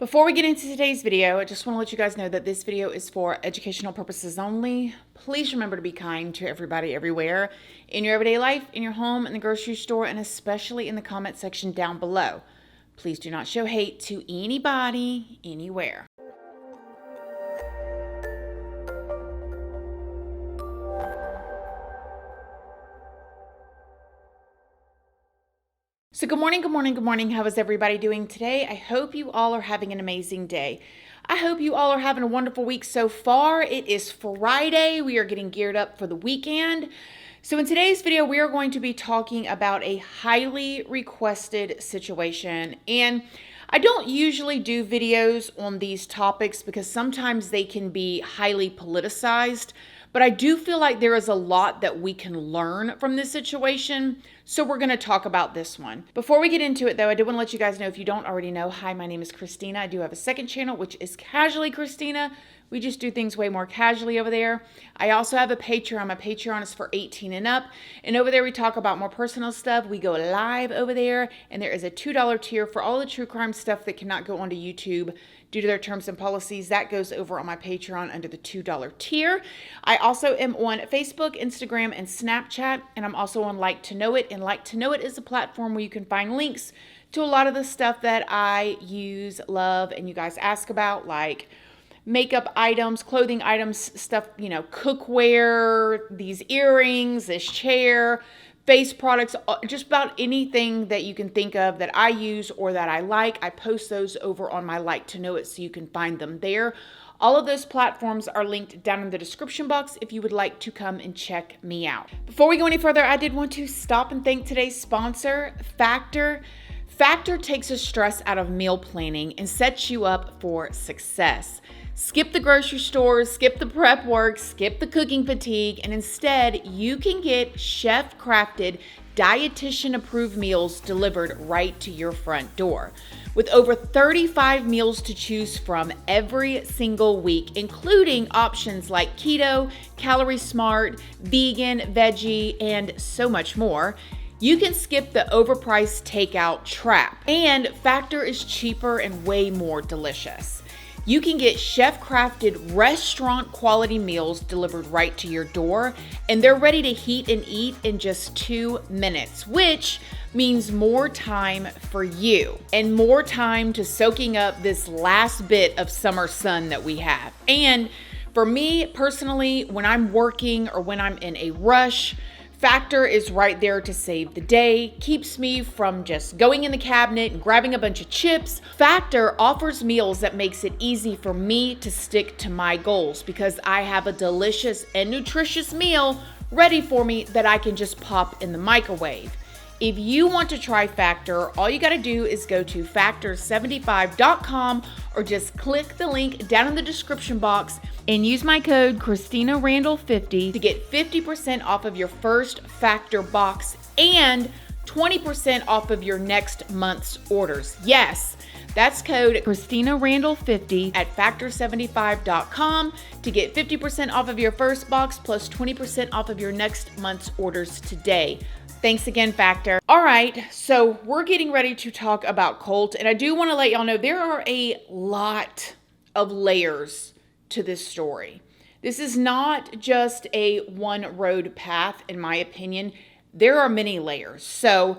Before we get into today's video, I just want to let you guys know that this video is for educational purposes only. Please remember to be kind to everybody everywhere, in your everyday life, in your home, in the grocery store, and especially in the comment section down below. Please do not show hate to anybody, anywhere. So good morning, good morning, good morning. How is everybody doing today? I hope you all are having an amazing day. I hope you all are having a wonderful week so far. It is Friday. We are getting geared up for the weekend. So in today's video, we are going to be talking about a highly requested situation. And I don't usually do videos on these topics because sometimes they can be highly politicized. But I do feel like there is a lot that we can learn from this situation. So we're going to talk about this one. Before we get into it though, I do want to let you guys know, if you don't already know, hi, my name is Christina. I do have a second channel, which is Casually Christina. We just do things way more casually over there. I also have a Patreon. My Patreon is for 18 and up. And over there we talk about more personal stuff. We go live over there. And there is a $2 tier for all the true crime stuff that cannot go onto YouTube due to their terms and policies. That goes over on my Patreon under the $2 tier. I also am on Facebook, Instagram, and Snapchat. And I'm also on Like to Know It. And Like to Know It is a platform where you can find links to a lot of the stuff that I use, love, and you guys ask about, like makeup items, clothing items, stuff, cookware, these earrings, this chair, face products, just about anything that you can think of that I use or that I like. I post those over on my Like to Know It so you can find them there. All of those platforms are linked down in the description box if you would like to come and check me out. Before we go any further, I did want to stop and thank today's sponsor, Factor. Factor takes the stress out of meal planning and sets you up for success. Skip the grocery stores, skip the prep work, skip the cooking fatigue, and instead you can get chef-crafted, dietitian-approved meals delivered right to your front door. With over 35 meals to choose from every single week, including options like keto, calorie smart, vegan, veggie, and so much more, you can skip the overpriced takeout trap. And Factor is cheaper and way more delicious. You can get chef-crafted, restaurant-quality meals delivered right to your door, and they're ready to heat and eat in just 2 minutes, which means more time for you and more time to soaking up this last bit of summer sun that we have. And for me personally, when I'm working or when I'm in a rush, Factor is right there to save the day, keeps me from just going in the cabinet and grabbing a bunch of chips. Factor offers meals that makes it easy for me to stick to my goals because I have a delicious and nutritious meal ready for me that I can just pop in the microwave. If you want to try Factor, all you got to do is go to factor75.com or just click the link down in the description box and use my code ChristinaRandall50 to get 50% off of your first Factor box and 20% off of your next month's orders. Yes, that's code ChristinaRandall50 at factor75.com to get 50% off of your first box plus 20% off of your next month's orders today. Thanks again, Factor. All right, so we're getting ready to talk about Colt, and I do want to let y'all know there are a lot of layers to this story. This is not just a one road path, in my opinion. There are many layers. So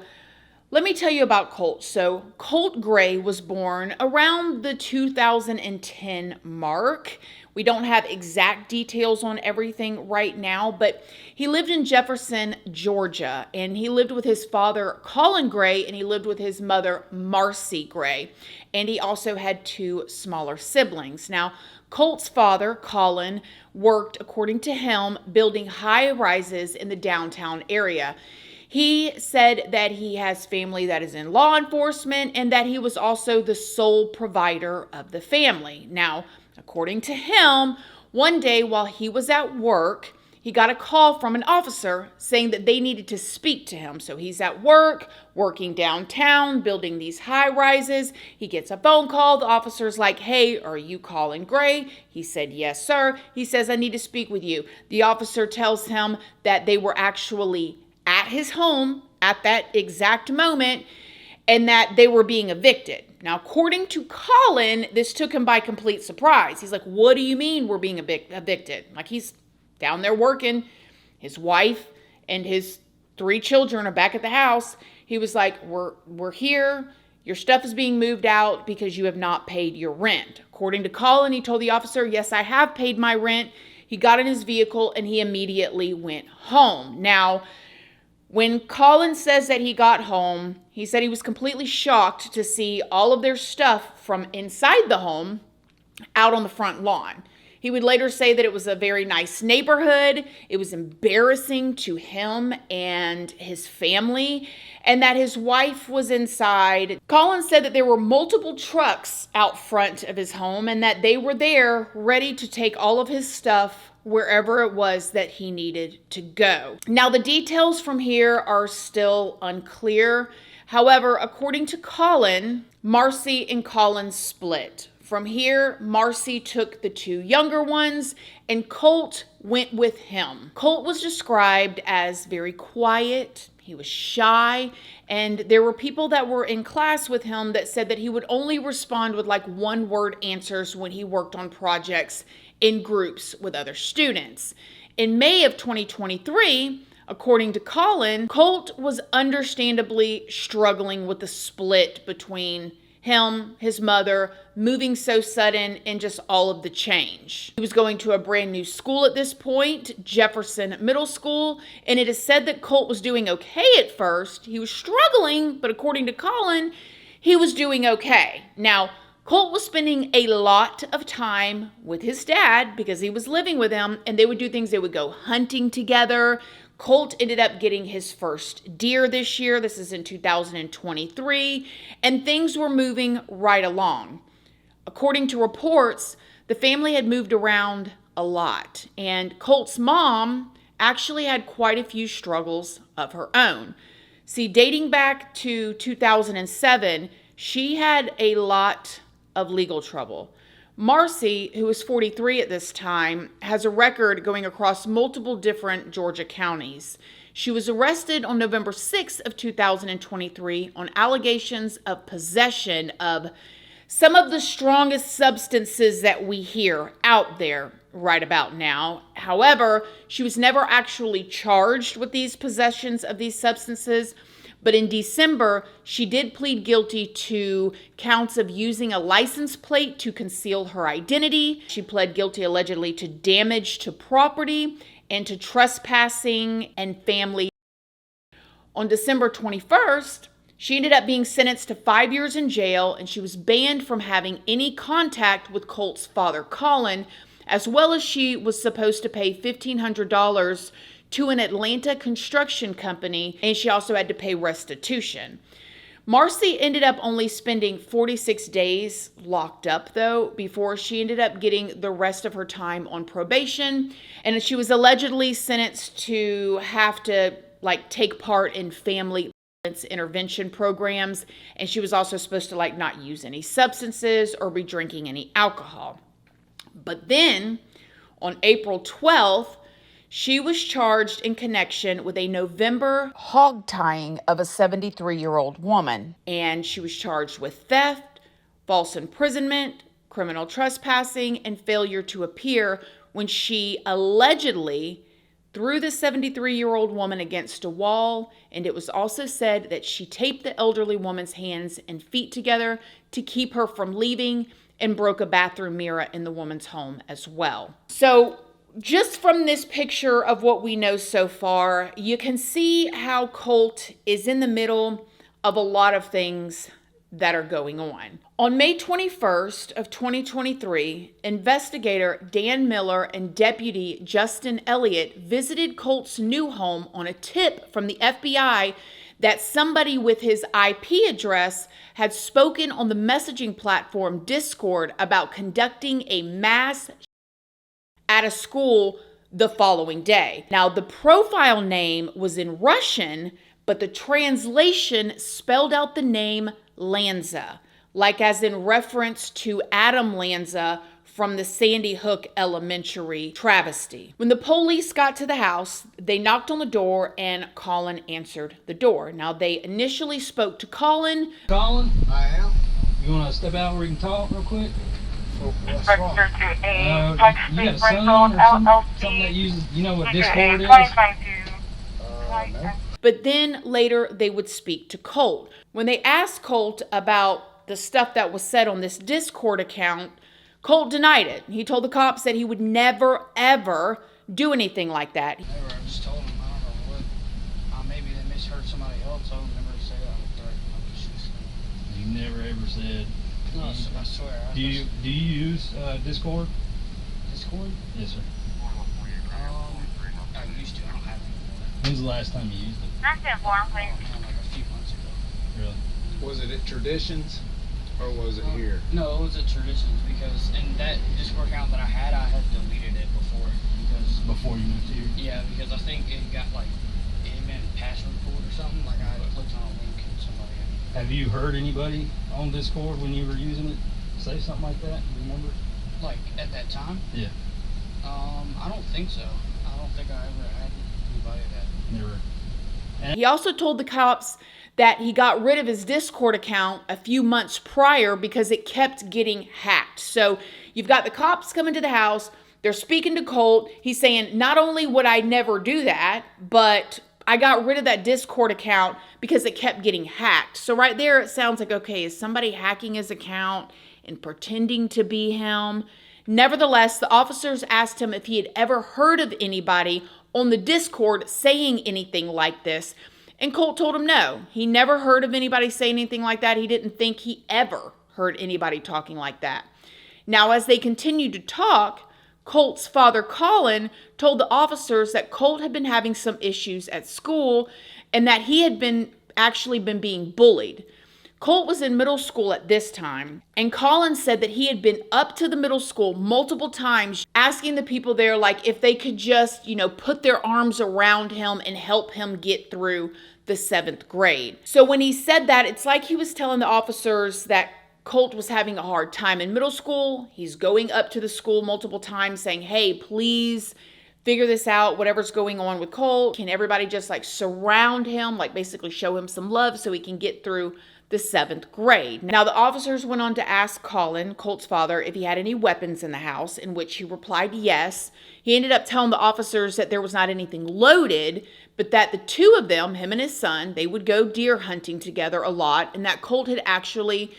let me tell you about Colt. So Colt Gray was born around the 2010 mark. We don't have exact details on everything right now, but he lived in Jefferson, Georgia, and he lived with his father, Colin Gray, and he lived with his mother, Marcy Gray, and he also had 2 smaller siblings. Now, Colt's father, Colin, worked, according to him, building high rises in the downtown area. He said that he has family that is in law enforcement and that he was also the sole provider of the family. Now, according to him, one day while he was at work, he got a call from an officer saying that they needed to speak to him. So he's at work, working downtown, building these high rises. He gets a phone call. The officer's like, "Hey, are you Colin Gray?" He said, "Yes, sir." He says, "I need to speak with you." The officer tells him that they were actually at his home at that exact moment and that they were being evicted. Now, according to Colin, this took him by complete surprise. He's like, what do you mean we're being evicted? Like, he's down there working. His wife and his 3 children are back at the house. He was like, we're here. Your stuff is being moved out because you have not paid your rent. According to Colin, he told the officer, yes, I have paid my rent. He got in his vehicle and he immediately went home. Now, when Colin says that he got home, he said he was completely shocked to see all of their stuff from inside the home out on the front lawn. He would later say that it was a very nice neighborhood. It was embarrassing to him and his family, and that his wife was inside. Colin said that there were multiple trucks out front of his home and that they were there ready to take all of his stuff wherever it was that he needed to go. Now, the details from here are still unclear. However, according to Colin, Marcy and Colin split. From here, Marcy took the 2 younger ones and Colt went with him. Colt was described as very quiet. He was shy, and there were people that were in class with him that said that he would only respond with like 1-word answers when he worked on projects in groups with other students. In May of 2023, according to Colin, Colt was understandably struggling with the split between him, his mother, moving so sudden, and just all of the change. He was going to a brand new school at this point, Jefferson Middle School, and it is said that Colt was doing okay at first. He was struggling, but according to Colin, he was doing okay. Now, Colt was spending a lot of time with his dad because he was living with him, and they would do things. They would go hunting together. Colt ended up getting his first deer this year. This is in 2023, and things were moving right along. According to reports, the family had moved around a lot, and Colt's mom actually had quite a few struggles of her own. See, dating back to 2007, she had a lot of legal trouble. Marcy, who is 43 at this time, has a record going across multiple different Georgia counties. She was arrested on November 6th of 2023 on allegations of possession of some of the strongest substances that we hear out there right about now. However, she was never actually charged with these possessions of these substances. But in December, she did plead guilty to counts of using a license plate to conceal her identity. She pled guilty allegedly to damage to property and to trespassing and family. On December 21st, she ended up being sentenced to 5 years in jail, and she was banned from having any contact with Colt's father, Colin, as well as she was supposed to pay $1,500 to an Atlanta construction company, and she also had to pay restitution. Marcy ended up only spending 46 days locked up, though, before she ended up getting the rest of her time on probation, and she was allegedly sentenced to have to take part in family intervention programs, and she was also supposed to not use any substances or be drinking any alcohol. But then on April 12th, she was charged in connection with a November hog tying of a 73-year-old woman. And she was charged with theft, false imprisonment, criminal trespassing, and failure to appear when she allegedly threw the 73-year-old woman against a wall. And it was also said that she taped the elderly woman's hands and feet together to keep her from leaving, and broke a bathroom mirror in the woman's home as well. So just from this picture of what we know so far, you can see how Colt is in the middle of a lot of things that are going on. On May 21st of 2023, investigator Dan Miller and Deputy Justin Elliott visited Colt's new home on a tip from the FBI that somebody with his IP address had spoken on the messaging platform Discord about conducting a mass at a school the following day. Now, the profile name was in Russian, but the translation spelled out the name Lanza, like as in reference to Adam Lanza from the Sandy Hook Elementary travesty. When the police got to the house, they knocked on the door and Colin answered the door. Now, they initially spoke to Colin. Colin? I am. You want to step out where you can talk real quick? What's wrong? You got a son or something that uses, you know what Discord is? No. But then later they would speak to Colt. When they asked Colt about the stuff that was said on this Discord account, Colt denied it. He told the cops that he would never, ever do anything like that. Never, I just told him, I don't know what. Maybe they misheard somebody else. I would never say that on the threat. I'm just You never ever said. No, I swear. Do you use Discord? Discord? Yes, sir. I used to. I don't have it. When's the last time you used it? Like a few months ago. Really? Was it at Traditions or was it here? No, it was at Traditions because, and that Discord account that I had deleted it before because. Before you moved here? Yeah, because I think it got like, it had been password pulled or something. Like I had clicked on a link and somebody had. Have you heard anybody on Discord when you were using it say something like that? Remember? Like at that time? Yeah. I don't think so. I don't think I ever had anybody that. Never. He also told the cops that he got rid of his Discord account a few months prior because it kept getting hacked. So you've got the cops coming to the house. They're speaking to Colt. He's saying, not only would I never do that, but I got rid of that Discord account because it kept getting hacked. So right there, it sounds like, okay, is somebody hacking his account and pretending to be him? Nevertheless, the officers asked him if he had ever heard of anybody on the Discord saying anything like this. And Colt told him no. He never heard of anybody say anything like that. He didn't think he ever heard anybody talking like that. Now, as they continued to talk, Colt's father, Colin, told the officers that Colt had been having some issues at school and that he had been being bullied. Colt was in middle school at this time, and Colin said that he had been up to the middle school multiple times asking the people there like if they could just, put their arms around him and help him get through the 7th grade. So when he said that, it's like he was telling the officers that Colt was having a hard time in middle school. He's going up to the school multiple times saying, hey, please figure this out, whatever's going on with Colt. Can everybody just surround him, basically show him some love so he can get through the 7th grade. Now, the officers went on to ask Colin, Colt's father, if he had any weapons in the house, in which he replied yes. He ended up telling the officers that there was not anything loaded, but that the two of them, him and his son, they would go deer hunting together a lot, and that Colt had actually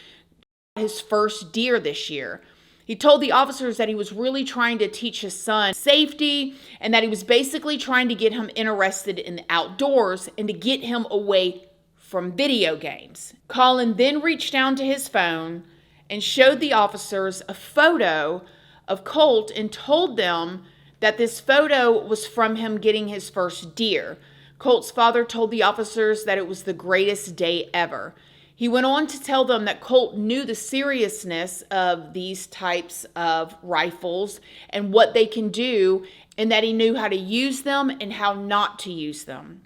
got his first deer this year. He told the officers that he was really trying to teach his son safety and that he was basically trying to get him interested in the outdoors and to get him away from video games. Colin then reached down to his phone and showed the officers a photo of Colt and told them that this photo was from him getting his first deer. Colt's father told the officers that it was the greatest day ever. He went on to tell them that Colt knew the seriousness of these types of rifles and what they can do, and that he knew how to use them and how not to use them.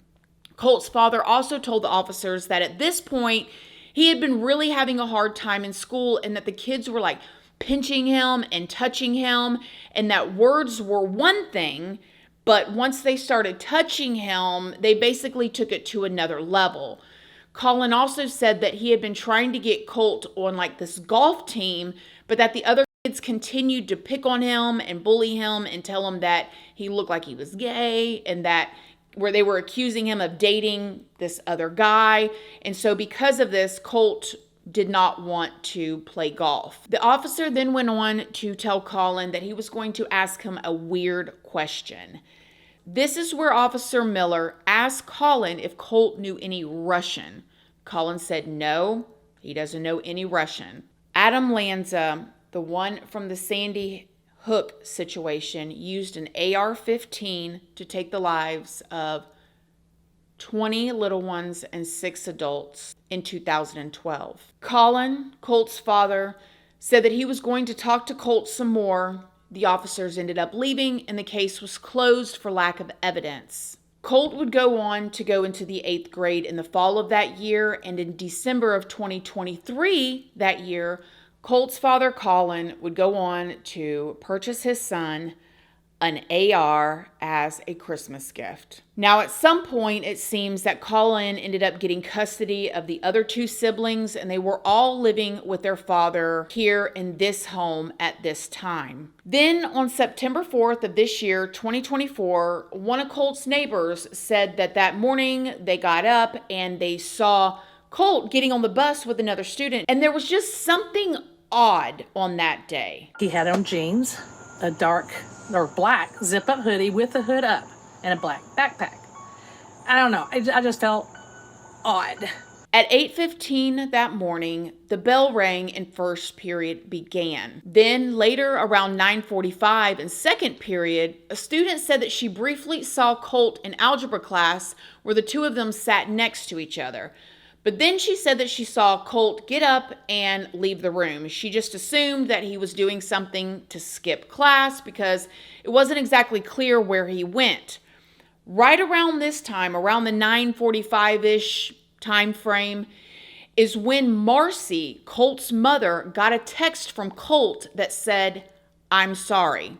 Colt's father also told the officers that at this point, he had been really having a hard time in school and that the kids were pinching him and touching him, and that words were one thing, but once they started touching him, they basically took it to another level. Colin also said that he had been trying to get Colt on this golf team, but that the other kids continued to pick on him and bully him and tell him that he looked like he was gay and that where they were accusing him of dating this other guy. And so because of this, Colt did not want to play golf. The officer then went on to tell Colin that he was going to ask him a weird question. This is where Officer Miller asked Colin if Colt knew any Russian. Colin said no, he doesn't know any Russian. Adam Lanza, the one from the Sandy Hook situation, used an AR-15 to take the lives of 20 little ones and 6 adults in 2012. Colin, Colt's father, said that he was going to talk to Colt some more. The officers ended up leaving and the case was closed for lack of evidence. Colt would go on to go into the 8th grade in the fall of that year, and in December of 2023 that year, Colt's father, Colin, would go on to purchase his son an AR as a Christmas gift. Now, at some point, it seems that Colin ended up getting custody of the other two siblings, and they were all living with their father here in this home at this time. Then, on September 4th of this year, 2024, one of Colt's neighbors said that morning they got up and they saw Colt getting on the bus with another student, and there was just something odd on that day. He had on jeans, a dark or black zip-up hoodie with the hood up, and a black backpack. I don't know. I just felt odd. At 8:15 that morning, the bell rang and first period began. Then later, around 9:45 in second period, a student said that she briefly saw Colt in algebra class where the two of them sat next to each other. But then she said that she saw Colt get up and leave the room. She just assumed that he was doing something to skip class because it wasn't exactly clear where he went. Right around this time, around the 9:45-ish time frame, is when Marcy, Colt's mother, got a text from Colt that said, "I'm sorry."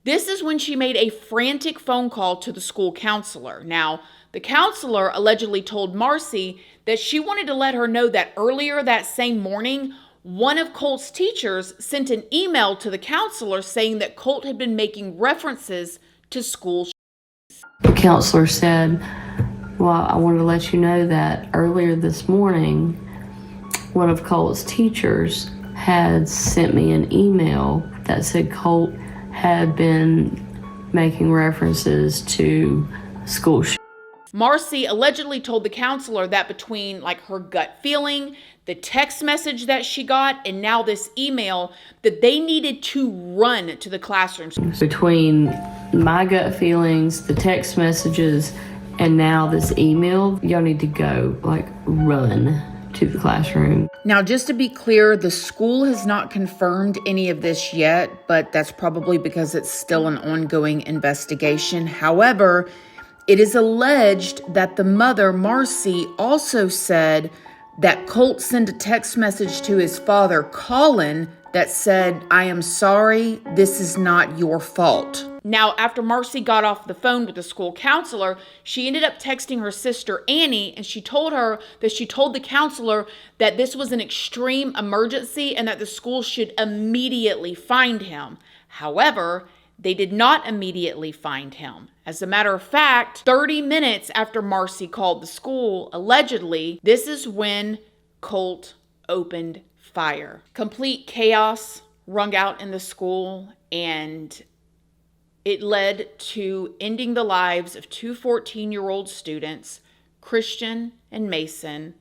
This is when she made a frantic phone call to the school counselor. Now, the counselor allegedly told Marcy that she wanted to let her know that earlier that same morning, one of Colt's teachers sent an email to the counselor saying that Colt had been making references to school. The counselor said, "Well, I wanted to let you know that earlier this morning, one of Colt's teachers had sent me an email that said Colt had been making references to school." Marcy allegedly told the counselor that between her gut feeling, the text message that she got, and now this email, that they needed to run to the classrooms. Between my gut feelings, the text messages, and now this email, y'all need to go, run to the classroom. Now, just to be clear, the school has not confirmed any of this yet, but that's probably because it's still an ongoing investigation. However, it is alleged that the mother, Marcy, also said that Colt sent a text message to his father, Colin, that said, "I am sorry, this is not your fault." Now, after Marcy got off the phone with the school counselor, she ended up texting her sister, Annie, and she told the counselor that this was an extreme emergency and that the school should immediately find him. However, they did not immediately find him. As a matter of fact, 30 minutes after Marcy called the school, allegedly, this is when Colt opened fire. Complete chaos rung out in the school, and it led to ending the lives of two 14-year-old students, Christian and Mason,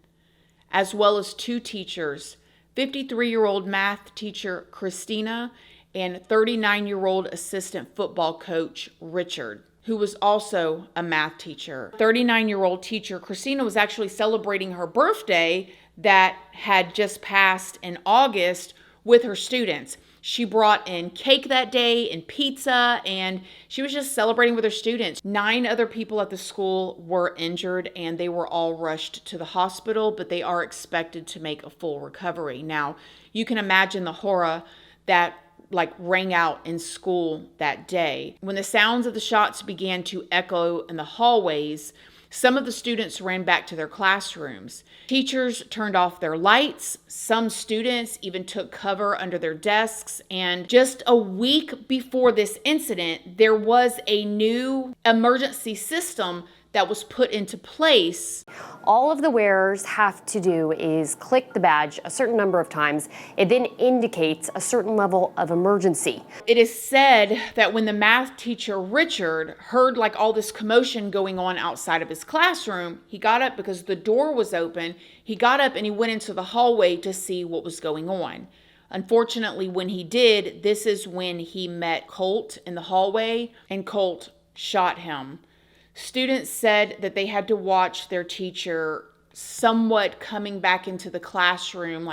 as well as two teachers, 53-year-old math teacher Christina and 39-year-old assistant football coach Richard, who was also a math teacher. 39-year-old teacher Christina was actually celebrating her birthday that had just passed in August with her students. She brought in cake that day and pizza, and she was just celebrating with her students. 9 other people at the school were injured, and they were all rushed to the hospital, but they are expected to make a full recovery. Now, you can imagine the horror that rang out in school that day. When the sounds of the shots began to echo in the hallways, some of the students ran back to their classrooms. Teachers turned off their lights. Some students even took cover under their desks. And just a week before this incident, there was a new emergency system that was put into place. All of the wearers have to do is click the badge a certain number of times. It then indicates a certain level of emergency. It is said that when the math teacher, Richard, heard all this commotion going on outside of his classroom, he got up because the door was open. He got up and he went into the hallway to see what was going on. Unfortunately, when he did, this is when he met Colt in the hallway, and Colt shot him. Students said that they had to watch their teacher somewhat coming back into the classroom,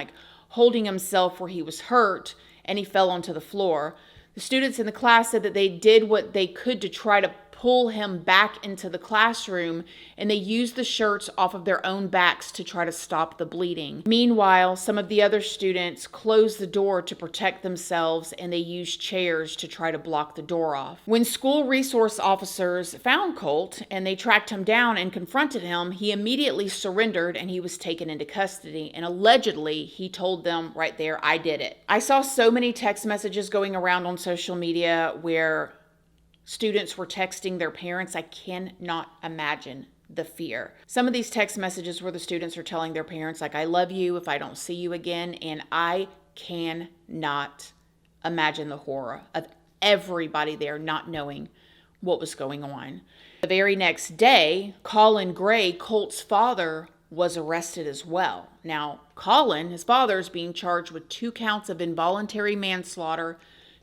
holding himself where he was hurt, and he fell onto the floor. The students in the class said that they did what they could to try to pull him back into the classroom, and they used the shirts off of their own backs to try to stop the bleeding. Meanwhile, some of the other students closed the door to protect themselves, and they used chairs to try to block the door off. When school resource officers found Colt and they tracked him down and confronted him, he immediately surrendered and he was taken into custody. And allegedly, he told them right there, "I did it." I saw so many text messages going around on social media where students were texting their parents. I cannot imagine the fear. Some of these text messages where the students are telling their parents, like, "I love you if I don't see you again." And I cannot imagine the horror of everybody there not knowing what was going on. The very next day, Colin Gray, Colt's father, was arrested as well. Now, Colin, his father, is being charged with 2 counts of involuntary manslaughter,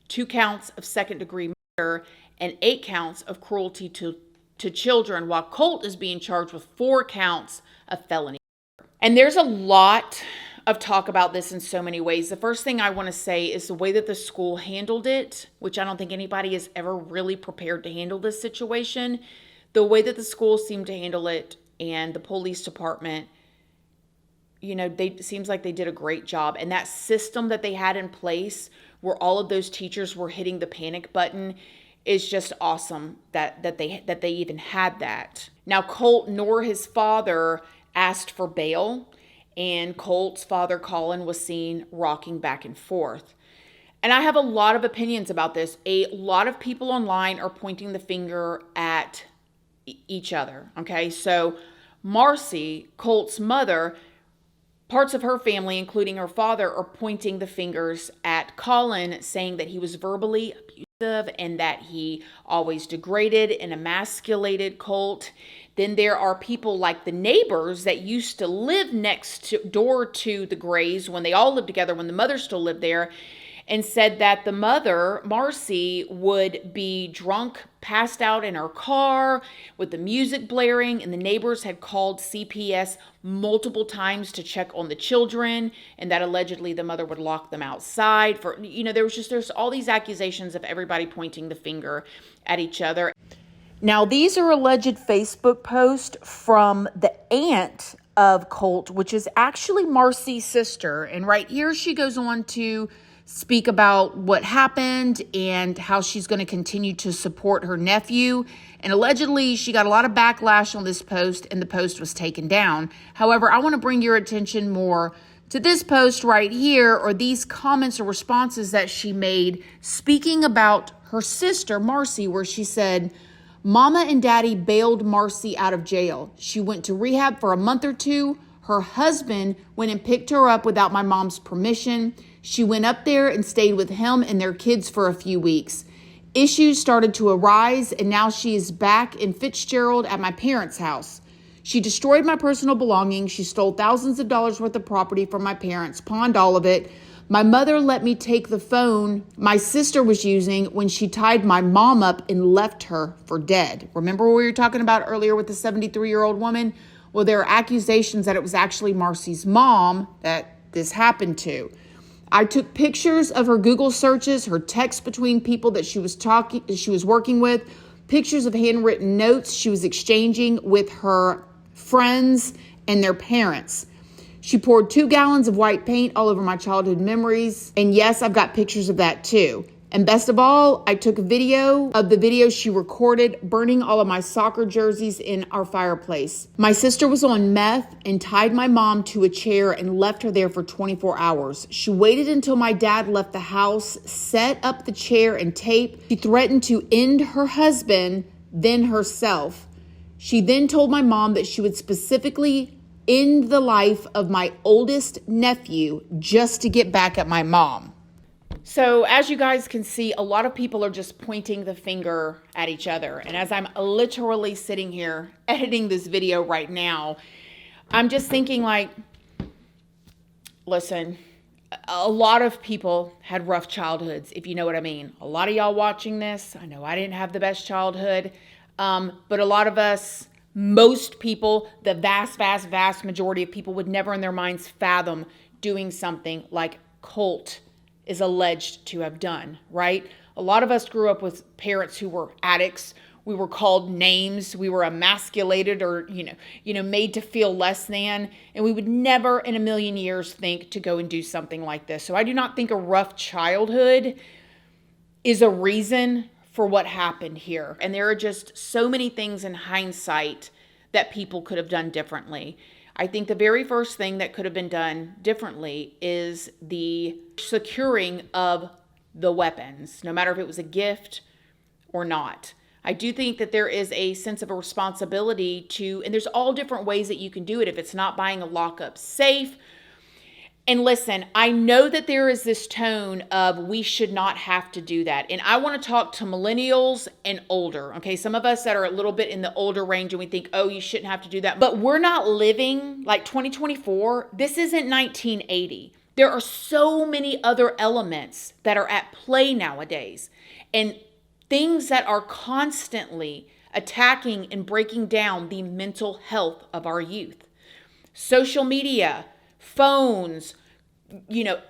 2 counts of second-degree murder, and 8 counts of cruelty to children, while Colt is being charged with 4 counts of felony. And there's a lot of talk about this in so many ways. The first thing I want to say is the way that the school handled it, which I don't think anybody is ever really prepared to handle this situation. The way that the school seemed to handle it and the police department, it seems like they did a great job. And that system that they had in place where all of those teachers were hitting the panic button is just awesome that they even had that. Now, Colt nor his father asked for bail, and Colt's father, Colin, was seen rocking back and forth. And I have a lot of opinions about this. A lot of people online are pointing the finger at each other, okay? So Marcy, Colt's mother, parts of her family, including her father, are pointing the fingers at Colin, saying that he was verbally abusive and that he always degraded and emasculated Colt. Then there are people like the neighbors that used to live door to the Grays when they all lived together, when the mother still lived there, and said that the mother, Marcy, would be drunk, passed out in her car with the music blaring, and the neighbors had called CPS multiple times to check on the children, and that allegedly the mother would lock them outside. There's all these accusations of everybody pointing the finger at each other. Now, these are alleged Facebook posts from the aunt of Colt, which is actually Marcy's sister. And right here, she goes on to speak about what happened and how she's going to continue to support her nephew. And allegedly, she got a lot of backlash on this post, and the post was taken down. However, I want to bring your attention more to this post right here, or these comments or responses that she made speaking about her sister, Marcy, where she said, "Mama and Daddy bailed Marcy out of jail. She went to rehab for a month or 2. Her husband went and picked her up without my mom's permission. She went up there and stayed with him and their kids for a few weeks. Issues started to arise, and now she is back in Fitzgerald at my parents' house. She destroyed my personal belongings. She stole thousands of dollars worth of property from my parents, pawned all of it. My mother let me take the phone my sister was using when she tied my mom up and left her for dead." Remember what we were talking about earlier with the 73-year-old woman? Well, there are accusations that it was actually Marcy's mom that this happened to. I took pictures of her Google searches, her texts between people that she was working with, pictures of handwritten notes she was exchanging with her friends and their parents. She poured 2 gallons of white paint all over my childhood memories. And yes, I've got pictures of that too. And best of all, I took a video of the video she recorded burning all of my soccer jerseys in our fireplace. My sister was on meth and tied my mom to a chair and left her there for 24 hours. She waited until my dad left the house, set up the chair and tape. She threatened to end her husband, then herself. She then told my mom that she would specifically end the life of my oldest nephew just to get back at my mom. So as you guys can see, a lot of people are just pointing the finger at each other. And as I'm literally sitting here editing this video right now, I'm just thinking like, listen, a lot of people had rough childhoods, if you know what I mean. A lot of y'all watching this, I know I didn't have the best childhood, but a lot of us, most people, the vast majority of people would never in their minds fathom doing something like Colt is alleged to have done, right? A lot of us grew up with parents who were addicts. we were called names, we were emasculated or, made to feel less than. And we would never in a million years think to go and do something like this. So I do not think a rough childhood is a reason for what happened here. And there are just so many things in hindsight that people could have done differently. I think the very first thing that could have been done differently is the securing of the weapons, no matter if it was a gift or not. I do think that there is a sense of a responsibility to, and there's all different ways that you can do it if it's not buying a lockup safe. And listen, I know that there is this tone of we should not have to do that. And I want to talk to millennials and older. Okay, some of us that are a little bit in the older range and we think, oh, you shouldn't have to do that. But we're not living like 2024. This isn't 1980. There are so many other elements that are at play nowadays. And things that are constantly attacking and breaking down the mental health of our youth. Social media, phones,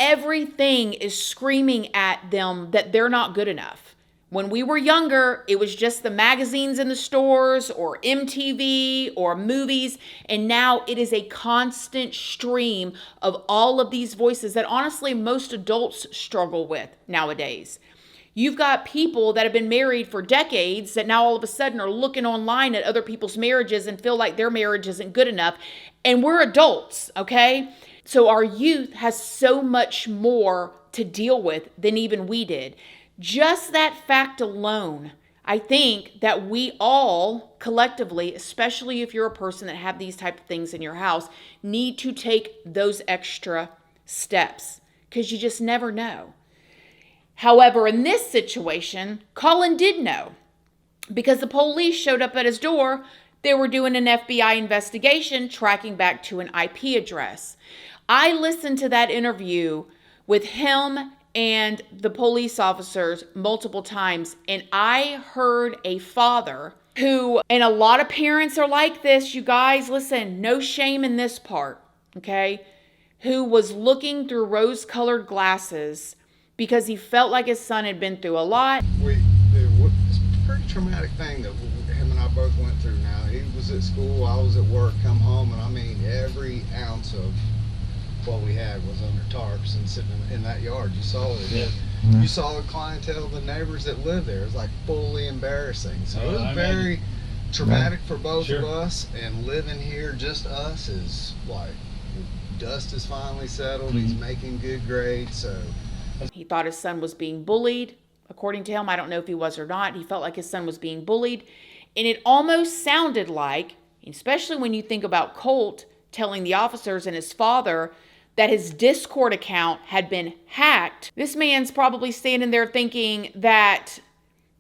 everything is screaming at them that they're not good enough. When we were younger, it was just the magazines in the stores or MTV or movies. And now it is a constant stream of all of these voices that honestly most adults struggle with nowadays. You've got people that have been married for decades that now all of a sudden are looking online at other people's marriages and feel like their marriage isn't good enough. And we're adults, okay? So our youth has so much more to deal with than even we did. Just that fact alone, I think that we all collectively, especially if you're a person that have these type of things in your house, need to take those extra steps because you just never know. However, in this situation, Colin did know because the police showed up at his door. They were doing an FBI investigation tracking back to an IP address. I listened to that interview with him and the police officers multiple times, and I heard a father who, and a lot of parents are like this, you guys, listen, no shame in this part, okay, who was looking through rose-colored glasses because he felt like his son had been through a lot. It's a pretty traumatic thing that him and I both went through now. He was at school, I was at work, come home, and I mean, every ounce of what we had was under tarps and sitting in that yard. You saw it. Yeah. You saw the clientele, the neighbors that lived there. It was like fully embarrassing. So it was very traumatic for both of us. And living here, just us, is like, dust is finally settled. He's making good grades. So he thought his son was being bullied. According to him, I don't know if he was or not. He felt like his son was being bullied. And it almost sounded like, especially when you think about Colt telling the officers and his father that his Discord account had been hacked. This man's probably standing there thinking that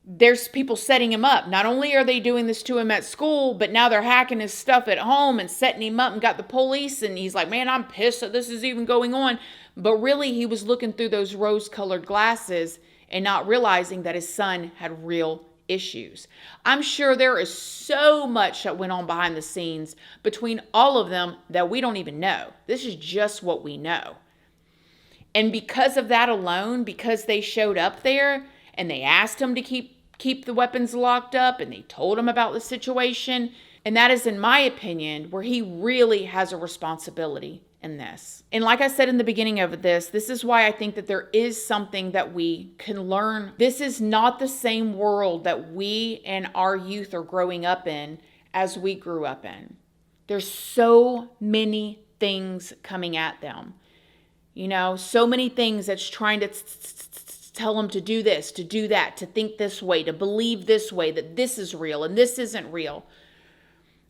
there's people setting him up. Not only are they doing this to him at school, but now they're hacking his stuff at home and setting him up and got the police. And he's like, man, I'm pissed that this is even going on. But really, he was looking through those rose-colored glasses and not realizing that his son had real issues. I'm sure there is so much that went on behind the scenes between all of them that we don't even know. This is just what we know. And because of that alone, because they showed up there and they asked him to keep the weapons locked up and they told him about the situation, and that is, in my opinion, where he really has a responsibility in this. And like I said in the beginning of this is why I think that there is something that we can learn. This is not the same world that we and our youth are growing up in as we grew up in. There's so many things coming at them. So many things that's trying to tell them to do this, to do that, to think this way, to believe this way, that this is real and this isn't real.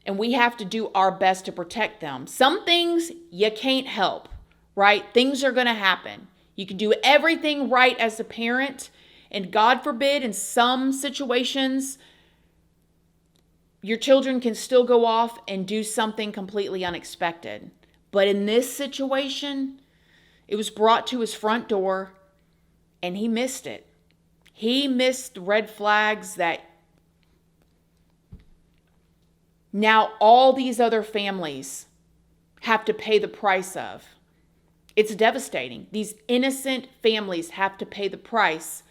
And we have to do our best to protect them. Some things you can't help, right? Things are going to happen. You can do everything right as a parent, and God forbid, in some situations, your children can still go off and do something completely unexpected. But in this situation, it was brought to his front door, and he missed it. He missed red flags that now all these other families have to pay the price of. It's devastating. These innocent families have to pay the price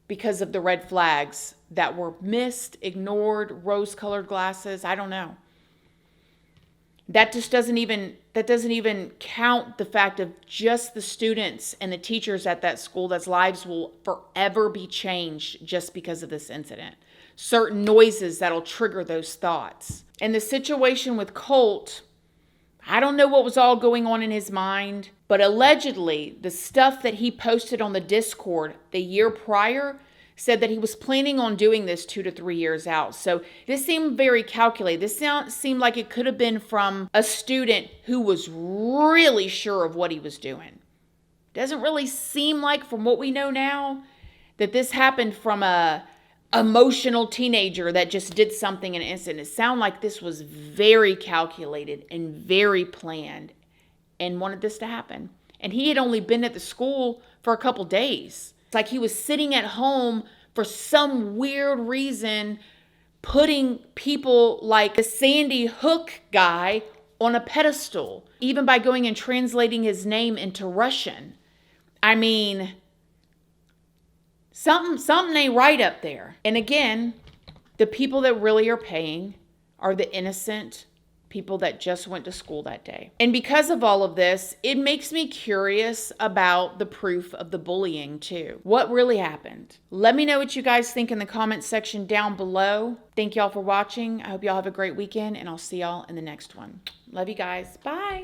because of the red flags that were missed, ignored, rose-colored glasses. I don't know. That just doesn't even count the fact of just the students and the teachers at that school that's lives will forever be changed just because of this incident. Certain noises that'll trigger those thoughts. And the situation with Colt, I don't know what was all going on in his mind, but allegedly the stuff that he posted on the Discord the year prior said that he was planning on doing this 2 to 3 years out. So this seemed very calculated. This seemed like it could have been from a student who was really sure of what he was doing. Doesn't really seem like, from what we know now, that this happened from a emotional teenager that just did something in an instant. It sounded like this was very calculated and very planned and wanted this to happen. And he had only been at the school for a couple days. It's like he was sitting at home for some weird reason, putting people like the Sandy Hook guy on a pedestal, even by going and translating his name into Russian. I mean, something ain't right up there. And again, the people that really are paying are the innocent people that just went to school that day. And because of all of this, it makes me curious about the proof of the bullying too. What really happened? Let me know what you guys think in the comments section down below. Thank y'all for watching. I hope y'all have a great weekend, and I'll see y'all in the next one. Love you guys. Bye.